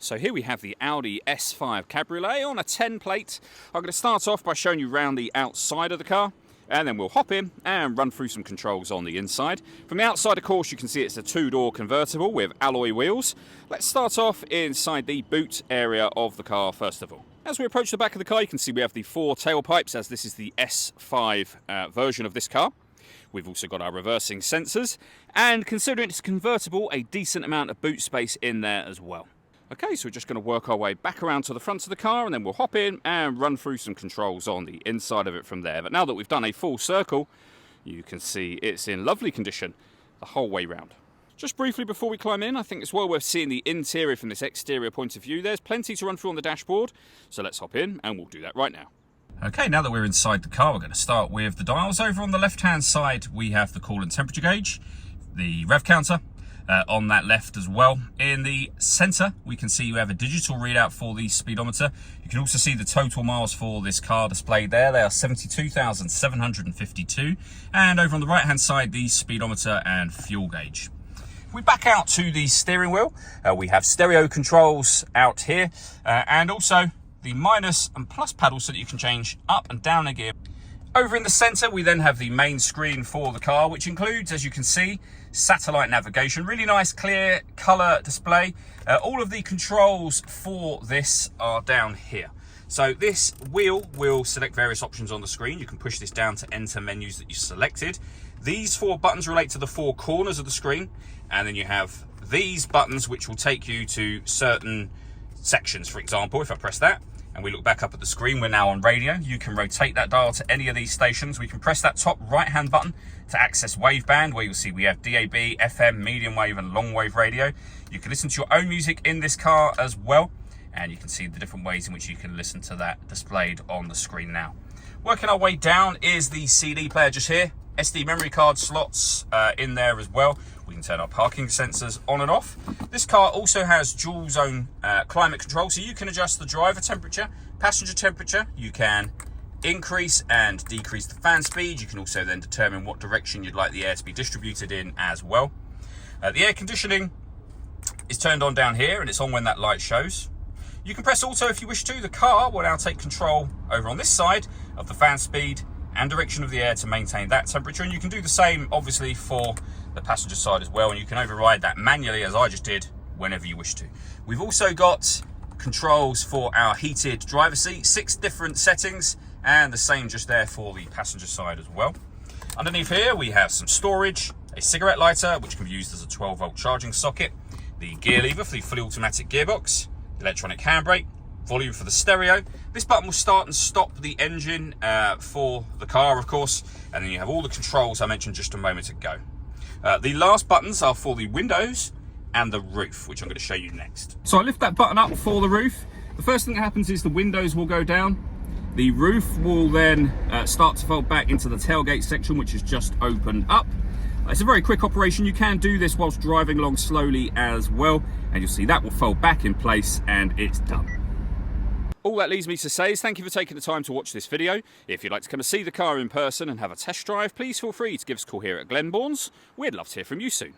So here we have the Audi S5 Cabriolet on a 10 plate. I'm going to start off by showing you around the outside of the car, and then we'll hop in and run through some controls on the inside. From the outside, of course, you can see it's a two-door convertible with alloy wheels. Let's start off inside the boot area of the car first of all. As we approach the back of the car, you can see we have the 4 tailpipes, as this is the S5 version of this car. We've also got our reversing sensors, and considering it's convertible, a decent amount of boot space in there as well. Okay, so we're just going to work our way back around to the front of the car, and then we'll hop in and run through some controls on the inside of it from there. But now that we've done a full circle, you can see it's in lovely condition the whole way round. Just briefly before we climb in, I think it's well worth seeing the interior from this exterior point of view. There's plenty to run through on the dashboard, so let's hop in and we'll do that right now. Okay, now that we're inside the car, we're going to start with the dials. Over on the left-hand side, we have the coolant temperature gauge, the rev counter, on that left as well. In the center, we can see you have a digital readout for the speedometer. You can also see the total miles for this car displayed there. They are 72,752. And over on the right-hand side, the speedometer and fuel gauge. If we back out to the steering wheel, we have stereo controls out here, and also the minus and plus paddles so that you can change up and down a gear. Over in the center, we then have the main screen for the car, which includes, as you can see, satellite navigation. Really nice, clear color display. All of the controls for this are down here. So this wheel will select various options on the screen. You can push this down to enter menus that you selected. These 4 buttons relate to the 4 corners of the screen. And then you have these buttons, which will take you to certain sections. For example, if I press that, and we look back up at the screen, we're now on radio. You can rotate that dial to any of these stations. We can press that top right-hand button to access waveband, where you'll see we have DAB, FM, medium wave, and long wave radio. You can listen to your own music in this car as well, and you can see the different ways in which you can listen to that displayed on the screen now. Working our way down is the CD player just here. SD memory card slots in there as well. We can turn our parking sensors on and off. This car also has dual zone climate control, so you can adjust the driver temperature, passenger temperature. You can increase and decrease the fan speed. You can also then determine what direction you'd like the air to be distributed in as well. The air conditioning is turned on down here, and it's on when that light shows. You can press auto if you wish to. The car will now take control over on this side of the fan speed and direction of the air to maintain that temperature, and you can do the same obviously for the passenger side as well, and you can override that manually, as I just did, whenever you wish to. We've also got controls for our heated driver seat, 6 different settings, and the same just there for the passenger side as well. Underneath here we have some storage, a cigarette lighter which can be used as a 12-volt charging socket, the gear lever for the fully automatic gearbox, electronic handbrake, volume for the stereo. This button will start and stop the engine for the car, of course, and then you have all the controls I mentioned just a moment ago. The last buttons are for the windows and the roof, which I'm going to show you next. So I lift that button up for the roof. The first thing that happens is the windows will go down. The roof will then start to fold back into the tailgate section, which is just opened up. It's a very quick operation. You can do this whilst driving along slowly as well, and you'll see that will fold back in place and it's done. All that leaves me to say is thank you for taking the time to watch this video. If you'd like to come and see the car in person and have a test drive, please feel free to give us a call here at Glenbourne's. We'd love to hear from you soon.